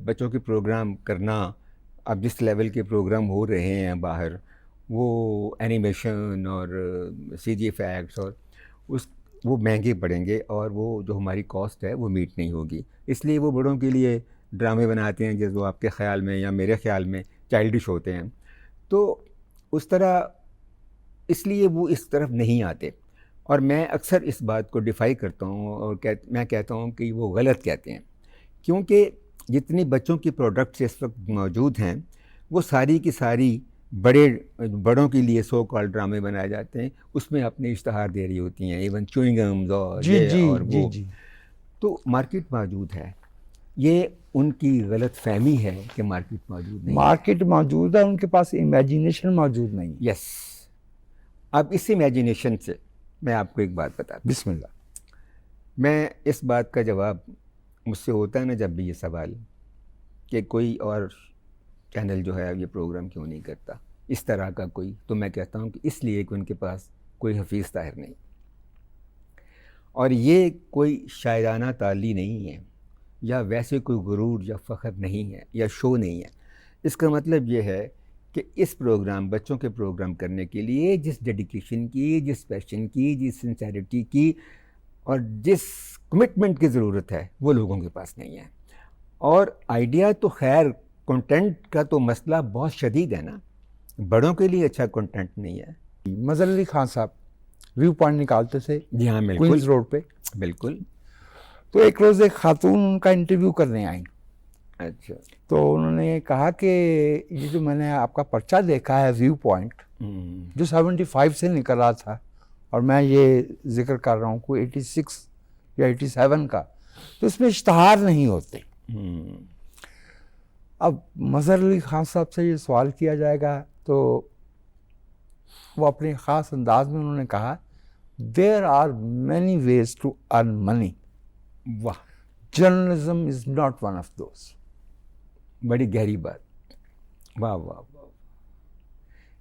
بچوں کے پروگرام کرنا, اب جس لیول کے پروگرام ہو رہے ہیں باہر, وہ اینیمیشن اور سی جی ایفیکٹس, اور وہ مہنگے پڑیں گے, اور وہ جو ہماری کاسٹ ہے وہ میٹ نہیں ہوگی. اس لیے وہ بڑوں کے لیے ڈرامے بناتے ہیں جیسے وہ آپ کے خیال میں یا میرے خیال میں چائلڈش ہوتے ہیں. تو اس طرح اس لیے وہ اس طرف نہیں آتے. اور میں اکثر اس بات کو ڈیفائی کرتا ہوں, اور میں کہتا ہوں کہ وہ غلط کہتے ہیں, کیونکہ جتنی بچوں کی پروڈکٹس اس وقت موجود ہیں وہ ساری کی ساری بڑوں کے لیے سو کال ڈرامے بنائے جاتے ہیں, اس میں اپنے اشتہار دے رہی ہوتی ہیں, ایون چوئنگمز اور وہ. تو مارکیٹ موجود ہے, یہ ان کی غلط فہمی ہے کہ مارکیٹ موجود نہیں. مارکیٹ موجود ہے, ان کے پاس امیجینیشن موجود نہیں. یس. اب اس امیجینیشن سے میں آپ کو ایک بات بتا دوں. بسم اللہ. میں اس بات کا جواب مجھ سے ہوتا ہے نا جب بھی یہ سوال کہ کوئی اور چینل جو ہے یہ پروگرام کیوں نہیں کرتا اس طرح کا کوئی, تو میں کہتا ہوں کہ اس لیے کہ ان کے پاس کوئی حفیظ طاہر نہیں, اور یہ کوئی شاعرانہ تعلی نہیں ہے. یا ویسے کوئی غرور یا فخر نہیں ہے یا شو نہیں ہے. اس کا مطلب یہ ہے کہ اس پروگرام بچوں کے پروگرام کرنے کے لیے جس ڈیڈیکیشن کی, جس پیشن کی, جس سنسیریٹی کی اور جس کمٹمنٹ کی ضرورت ہے وہ لوگوں کے پاس نہیں ہے. اور آئیڈیا تو خیر کنٹینٹ کا تو مسئلہ بہت شدید ہے نا, بڑوں کے لیے اچھا کنٹینٹ نہیں ہے. مظہر علی خان صاحب ویو پوائنٹ نکالتے تھے جی ہاں بالکل, کوئنز روڈ پہ. بالکل. تو ایک روز ایک خاتون ان کا انٹرویو کرنے آئیں. اچھا. تو انہوں نے کہا کہ یہ جو میں نے آپ کا پرچہ دیکھا ہے ویو پوائنٹ جو 75 سے نکل رہا تھا, اور میں یہ ذکر کر رہا ہوں کوئی 86 یا 87 کا, تو اس میں اشتہار نہیں ہوتے. اب مظہر علی خان صاحب سے یہ سوال کیا جائے گا تو وہ اپنے خاص انداز میں انہوں نے کہا there are many ways to earn money. واہ, journalism is not one of those. بڑی گہری بات. واہ واہ واہ.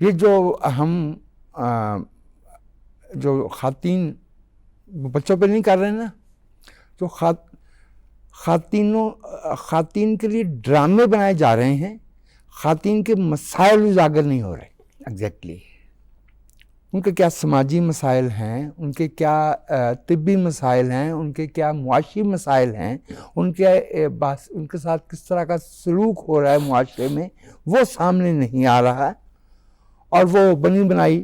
یہ جو ہم جو خواتین بچوں پہ نہیں کر رہے نا, تو خواتین کے لیے ڈرامے بنائے جا رہے ہیں, خواتین کے مسائل اجاگر نہیں ہو رہے. ایگزیکٹلی. ان کے کیا سماجی مسائل ہیں, ان کے کیا طبی مسائل ہیں, ان کے کیا معاشی مسائل ہیں, ان کے ساتھ کس طرح کا سلوک ہو رہا ہے معاشرے میں, وہ سامنے نہیں آ رہا. اور وہ بنی بنائی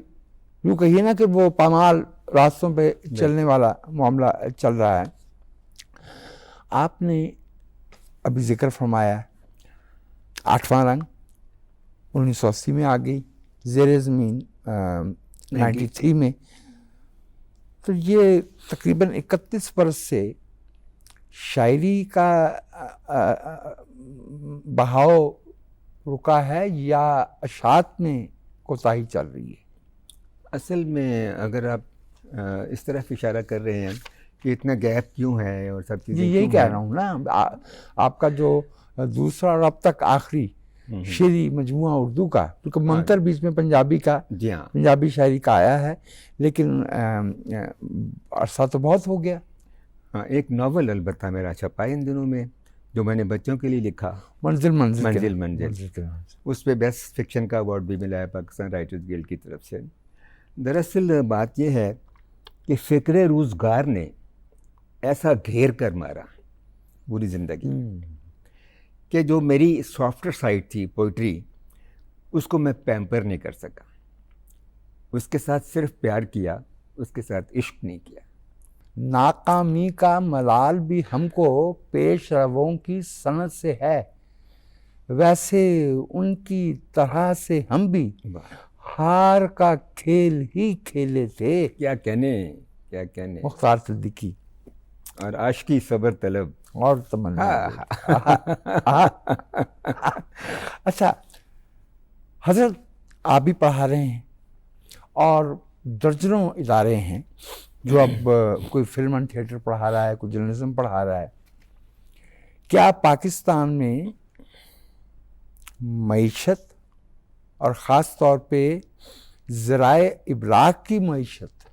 یوں کہیے نا کہ وہ پامال راستوں پہ چلنے والا معاملہ چل رہا ہے. آپ نے ابھی ذکر فرمایا 8واں رنگ 1980 میں آ گئی, زیر زمین 93 میں. تو یہ تقریباً 31 برس سے شاعری کا بہاؤ رکا ہے یا اشاعت میں کوتاہی چل رہی ہے؟ اصل میں اگر آپ اس طرف اشارہ کر رہے ہیں کہ اتنا گیپ کیوں ہے اور سب چیزیں, یہی کہہ رہا ہوں نا. آپ کا جو دوسرا اور اب تک آخری شعری مجموعہ اردو کا, کیونکہ منتر بیچ میں پنجابی کا, جی ہاں, پنجابی شاعری کا آیا ہے, لیکن عرصہ تو بہت ہو گیا. ہاں, ایک ناول البتہ میرا چھپا ہے ان دنوں میں جو میں نے بچوں کے لیے لکھا, منزل منزل منزل منزل. اس پہ بیسٹ فکشن کا ایوارڈ بھی ملا ہے پاکستان رائٹرز گلڈ کی طرف سے. دراصل بات یہ ہے کہ فکر روزگار نے ایسا گھیر کر مارا پوری زندگی کہ جو میری سافٹر سائڈ تھی پوئٹری, اس کو میں پیمپر نہیں کر سکا. اس کے ساتھ صرف پیار کیا, اس کے ساتھ عشق نہیں کیا. ناکامی کا ملال بھی ہم کو پیش رووں کی صنعت سے ہے, ویسے ان کی طرح سے ہم بھی ہار کا کھیل ہی کھیلے تھے. کیا کہنے مختار صدیقی اور عاشقی صبر طلب اور تمنا. اچھا حضرت, آپ بھی پڑھا رہے ہیں اور درجنوں ادارے ہیں جو اب کوئی فلم اینڈ تھیٹر پڑھا رہا ہے, کوئی جرنلزم پڑھا رہا ہے. کیا پاکستان میں معیشت اور خاص طور پہ ذرائع ابلاغ کی معیشت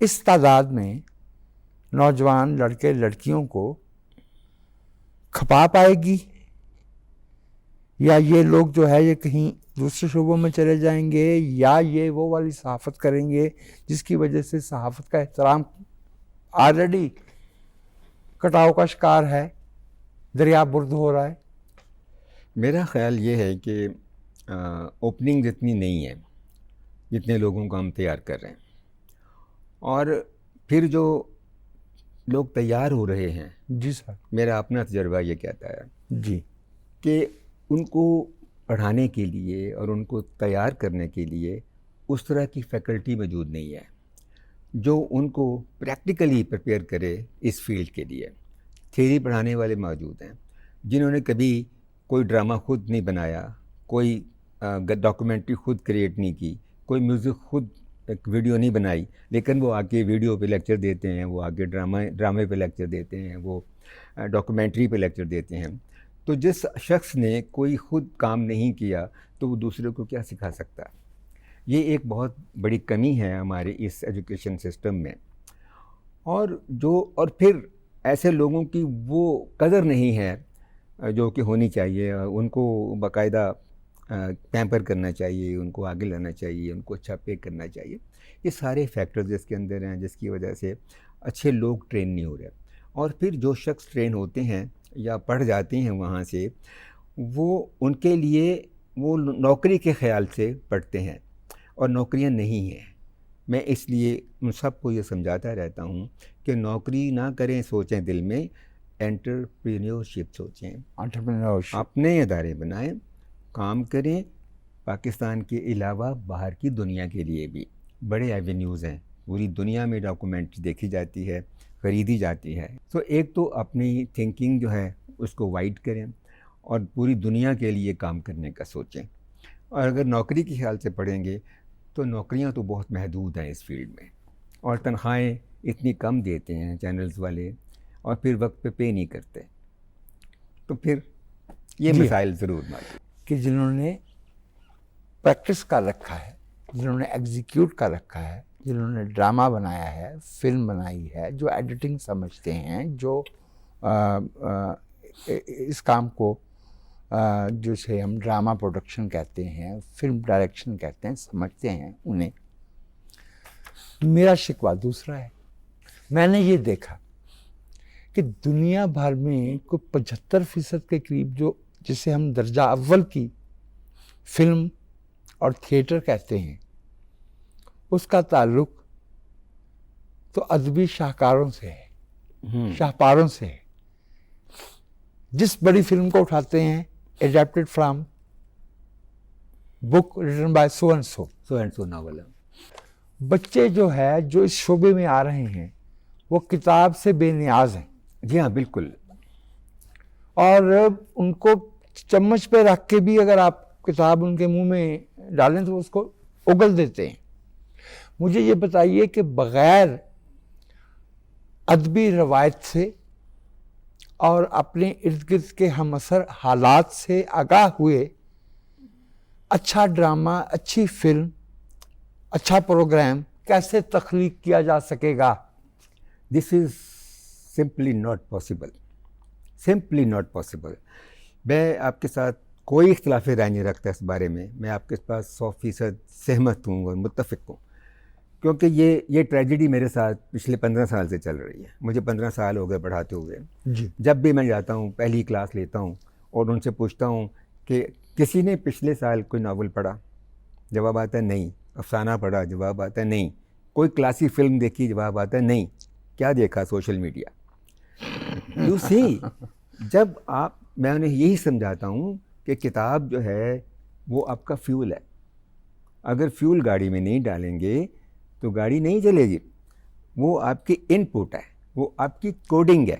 اس تعداد میں نوجوان لڑکے لڑکیوں کو کھپا پائے گی, یا یہ لوگ جو ہے یہ کہیں دوسرے شعبوں میں چلے جائیں گے, یا یہ وہ والی صحافت کریں گے جس کی وجہ سے صحافت کا احترام آلریڈی کٹاؤ کا شکار ہے, دریا برد ہو رہا ہے؟ میرا خیال یہ ہے کہ اوپننگ اتنی نہیں ہے جتنے لوگوں کو ہم تیار کر رہے ہیں, اور پھر جو لوگ تیار ہو رہے ہیں, جی سر, میرا اپنا تجربہ یہ کہتا ہے جی کہ ان کو پڑھانے کے لیے اور ان کو تیار کرنے کے لیے اس طرح کی فیکلٹی موجود نہیں ہے جو ان کو پریکٹیکلی پریپیئر کرے اس فیلڈ کے لیے. تھیوری پڑھانے والے موجود ہیں جنہوں نے کبھی کوئی ڈرامہ خود نہیں بنایا, کوئی ڈاکومنٹری خود کریٹ نہیں کی, کوئی میوزک خود ایک ویڈیو نہیں بنائی, لیکن وہ آ کے ویڈیو پہ لیکچر دیتے ہیں, وہ آگے ڈرامے پہ لیکچر دیتے ہیں, وہ ڈاکومنٹری پہ لیکچر دیتے ہیں. تو جس شخص نے کوئی خود کام نہیں کیا تو وہ دوسرے کو کیا سکھا سکتا؟ یہ ایک بہت بڑی کمی ہے ہمارے اس ایجوکیشن سسٹم میں. اور پھر ایسے لوگوں کی وہ قدر نہیں ہے جو کہ ہونی چاہیے. ان کو باقاعدہ پیمپر کرنا چاہیے, ان کو آگے لانا چاہیے, ان کو اچھا پے کرنا چاہیے. یہ سارے فیکٹرز اس کے اندر ہیں جس کی وجہ سے اچھے لوگ ٹرین نہیں ہو رہے. اور پھر جو شخص ٹرین ہوتے ہیں یا پڑھ جاتے ہیں وہاں سے, وہ ان کے لیے وہ نوکری کے خیال سے پڑھتے ہیں اور نوکریاں نہیں ہیں. میں اس لیے ان سب کو یہ سمجھاتا رہتا ہوں کہ نوکری نہ کریں, سوچیں دل میں انٹرپرینیورشپ سوچیں, اپنے ادارے بنائیں, کام کریں. پاکستان کے علاوہ باہر کی دنیا کے لیے بھی بڑے ایونیوز ہیں, پوری دنیا میں ڈاکومنٹ دیکھی جاتی ہے, خریدی جاتی ہے. تو ایک تو اپنی تھنکنگ جو ہے اس کو وائڈ کریں اور پوری دنیا کے لیے کام کرنے کا سوچیں. اور اگر نوکری کے خیال سے پڑھیں گے تو نوکریاں تو بہت محدود ہیں اس فیلڈ میں, اور تنخواہیں اتنی کم دیتے ہیں چینلز والے, اور پھر وقت پہ پے نہیں کرتے. تو پھر یہ مسائل ضرور موجود کہ جنہوں نے پریکٹس کر رکھا ہے, جنہوں نے ایگزیکیوٹ کر رکھا ہے, جنہوں نے ڈرامہ بنایا ہے, فلم بنائی ہے, جو ایڈیٹنگ سمجھتے ہیں, جو اس کام کو جسے ہم ڈرامہ پروڈکشن کہتے ہیں, فلم ڈائریکشن کہتے ہیں, سمجھتے ہیں, انہیں میرا شکوہ دوسرا ہے. میں نے یہ دیکھا کہ دنیا بھر میں کوئی 75% کے قریب جو جسے ہم درجہ اول کی فلم اور تھیٹر کہتے ہیں, اس کا تعلق تو ادبی شاہکاروں سے ہے, شاہکاروں سے ہے. جس بڑی فلم کو اٹھاتے ہیں, adapted from book written by so and so novel. بچے جو ہے جو اس شعبے میں آ رہے ہیں وہ کتاب سے بے نیاز ہیں. جی ہاں بالکل. اور ان کو چمچ پہ رکھ کے بھی اگر آپ کتاب ان کے منہ میں ڈالیں تو اس کو اگل دیتے ہیں. مجھے یہ بتائیے کہ بغیر ادبی روایت سے اور اپنے ارد گرد کے ہم اثر حالات سے آگاہ ہوئے اچھا ڈرامہ, اچھی فلم, اچھا پروگرام کیسے تخلیق کیا جا سکے گا؟ This is simply not possible, simply not possible. میں آپ کے ساتھ کوئی اختلاف رائے نہیں رکھتا اس بارے میں. میں آپ کے پاس 100% سہمت ہوں اور متفق ہوں, کیونکہ یہ ٹریجڈی میرے ساتھ پچھلے 15 سال سے چل رہی ہے. مجھے 15 سال ہو گئے پڑھاتے ہوئے. جی. جب بھی میں جاتا ہوں پہلی کلاس لیتا ہوں اور ان سے پوچھتا ہوں کہ کسی نے پچھلے سال کوئی ناول پڑھا؟ جواب آتا ہے نہیں. افسانہ پڑھا؟ جواب آتا ہے نہیں. کوئی کلاسی فلم دیکھی؟ جواب آتا ہے نہیں. کیا دیکھا؟ Social media. یو سی, جب میں انہیں یہی سمجھاتا ہوں کہ کتاب جو ہے وہ آپ کا فیول ہے. اگر فیول گاڑی میں نہیں ڈالیں گے تو گاڑی نہیں چلے گی. وہ آپ کی ان پٹ ہے, وہ آپ کی کوڈنگ ہے.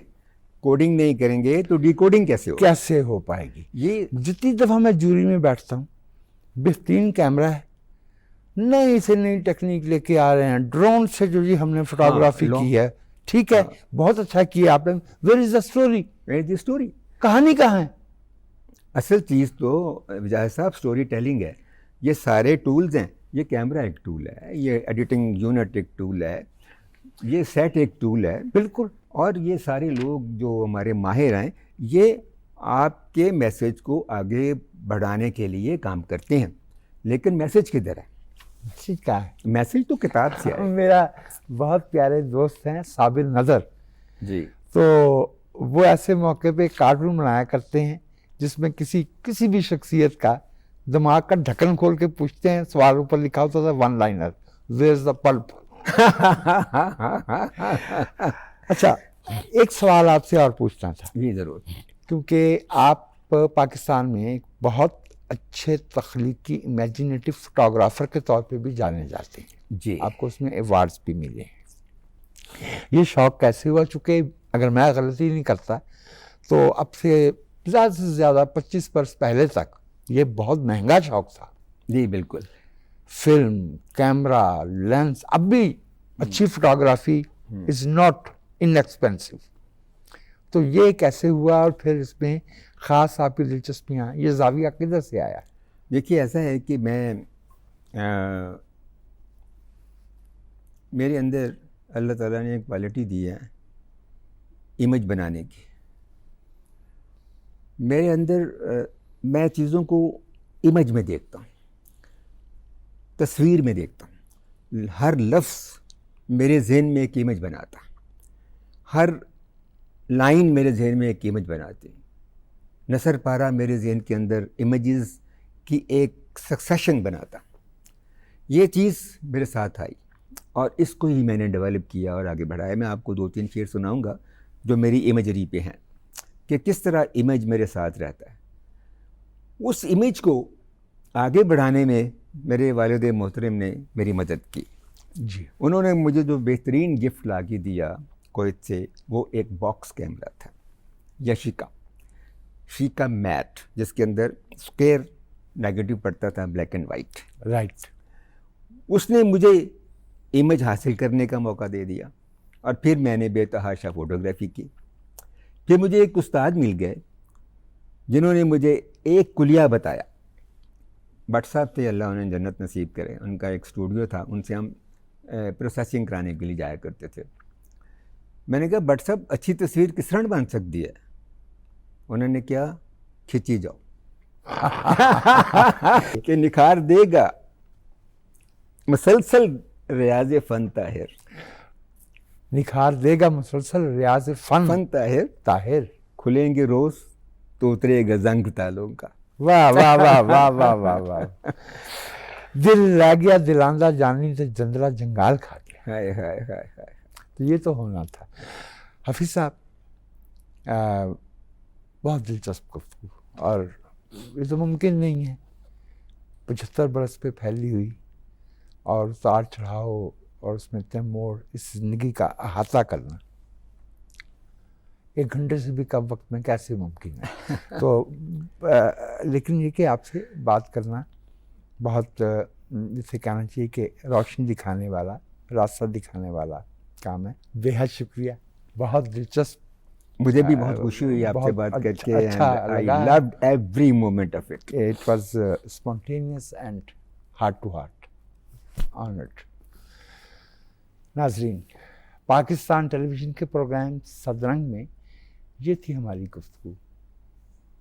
کوڈنگ نہیں کریں گے تو ڈی کوڈنگ کیسے ہو پائے گی؟ یہ جتنی دفعہ میں جوری میں بیٹھتا ہوں, بہترین کیمرہ ہے, نئی سے نئی ٹیکنیک لے کے آ رہے ہیں, ڈرون سے جو جی ہم نے فوٹوگرافی کی ہے, ٹھیک ہے, بہت اچھا کیا آپ نے. Where is the story? Where is the story? کہانی کہاں ہے؟ اصل چیز تو وجاہد صاحب اسٹوری ٹیلنگ ہے. یہ سارے ٹولز ہیں. یہ کیمرہ ایک ٹول ہے, یہ ایڈیٹنگ یونٹ ایک ٹول ہے, یہ سیٹ ایک ٹول ہے. بالکل. اور یہ سارے لوگ جو ہمارے ماہر ہیں یہ آپ کے میسج کو آگے بڑھانے کے لیے کام کرتے ہیں. لیکن میسج کدھر ہے؟ میسج کیا ہے؟ میسج تو کتاب سے ہے. میرا بہت پیارے دوست ہیں صابر نظر جی, تو وہ ایسے موقع پہ کارٹون بنایا کرتے ہیں جس میں کسی بھی شخصیت کا دماغ کا ڈھکن کھول کے پوچھتے ہیں, سوال اوپر لکھا ہوتا تھا one liner, where is the pulp. اچھا, ایک سوال آپ سے اور پوچھنا تھا. جی ضرور. کیونکہ آپ پاکستان میں ایک بہت اچھے تخلیقی امیجنیٹو فوٹوگرافر کے طور پہ بھی جانے جاتے ہیں. جی, آپ کو اس میں ایوارڈز بھی ملے ہیں. یہ شوق کیسے ہوا؟ چونکہ اگر میں غلطی نہیں کرتا تو اب سے زیادہ سے زیادہ 25 برس پہلے تک یہ بہت مہنگا شوق تھا. جی بالکل. فلم, کیمرہ, لینس, اب بھی اچھی فوٹوگرافی از ناٹ انیکسپینسو. تو یہ کیسے ہوا اور پھر اس میں خاص آپ کی دلچسپیاں, یہ زاویہ کدھر سے آیا؟ دیکھیے ایسا ہے کہ میرے اندر اللہ تعالیٰ نے ایک کوالٹی دی ہے امیج بنانے کی. میرے اندر میں چیزوں کو امیج میں دیکھتا ہوں, تصویر میں دیکھتا ہوں. ہر لفظ میرے ذہن میں ایک امیج بناتا, ہر لائن میرے ذہن میں ایک امیج بناتی. نثر پارہ میرے ذہن کے اندر امیجز کی ایک سکسیشن بناتا. یہ چیز میرے ساتھ آئی اور اس کو ہی میں نے ڈیولپ کیا اور آگے بڑھایا. میں آپ کو 2-3 شعر سناؤں گا جو میری امیجری پہ ہیں کہ کس طرح امیج میرے ساتھ رہتا ہے. اس امیج کو آگے بڑھانے میں میرے والد محترم نے میری مدد کی. جی. انہوں نے مجھے جو بہترین گفٹ لا کے دیا کویت سے, وہ ایک باکس کیمرہ تھا, شیکا میٹ, جس کے اندر اسکوئر نیگیٹو پڑتا تھا, بلیک اینڈ وائٹ. رائٹ. اس نے مجھے امیج حاصل کرنے کا موقع دے دیا اور پھر میں نے بے تحاشا فوٹوگرافی کی. پھر مجھے ایک استاد مل گئے جنہوں نے مجھے ایک کلیہ بتایا. بٹ صاحب تھے, اللہ انہیں جنت نصیب کرے, ان کا ایک اسٹوڈیو تھا, ان سے ہم پروسیسنگ کرانے کے لیے جایا کرتے تھے. میں نے کہا بٹ صاحب اچھی تصویر کس طرح بن سکتی ہے؟ انہوں نے کیا, کھینچی جاؤ کہ نکھار دے گا مسلسل ریاض فن طاہر, نکھار دے گا مسلسل ریاض فن طاہر. کھلیں گے روز تو اترے گا زنگ تالوں کا. واہ واہ واہ واہ واہ واہ واہ. دل لے گیا دلاندہ جانی تے جندرا جنگال کھا گیا. ہائے ہائے ہائے ہائے. تو یہ تو ہونا تھا. حفیظ صاحب بہت دلچسپ گفتگو, اور یہ تو ممکن نہیں ہے 75 برس پہ پھیلی ہوئی اور اتار چڑھاؤ اور اس میں اتنے موڑ, اس زندگی کا احاطہ کرنا 1 گھنٹے سے بھی کم وقت میں کیسے ممکن ہے. تو لیکن یہ کہ آپ سے بات کرنا بہت, جسے کہنا چاہیے کہ روشنی دکھانے والا, راستہ دکھانے والا کام ہے. بے حد شکریہ, بہت دلچسپ. مجھے بھی بہت خوشی ہوئی آپ سے بات کر کے. I loved every moment of it. It was spontaneous and heart to heart. Honored. ناظرین, پاکستان ٹیلی ویژن کے پروگرام صدرنگ میں یہ تھی ہماری گفتگو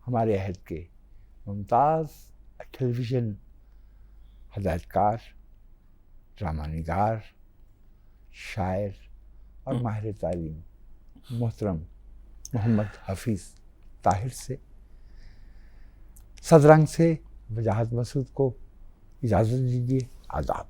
ہمارے عہد کے ممتاز ٹیلی ویژن ہدایت کار, ڈرامہ نگار, شاعر اور ماہر تعلیم محترم محمد حفیظ طاہر سے. صدرنگ سے وجاہت مسعود کو اجازت دیجیے. آداب.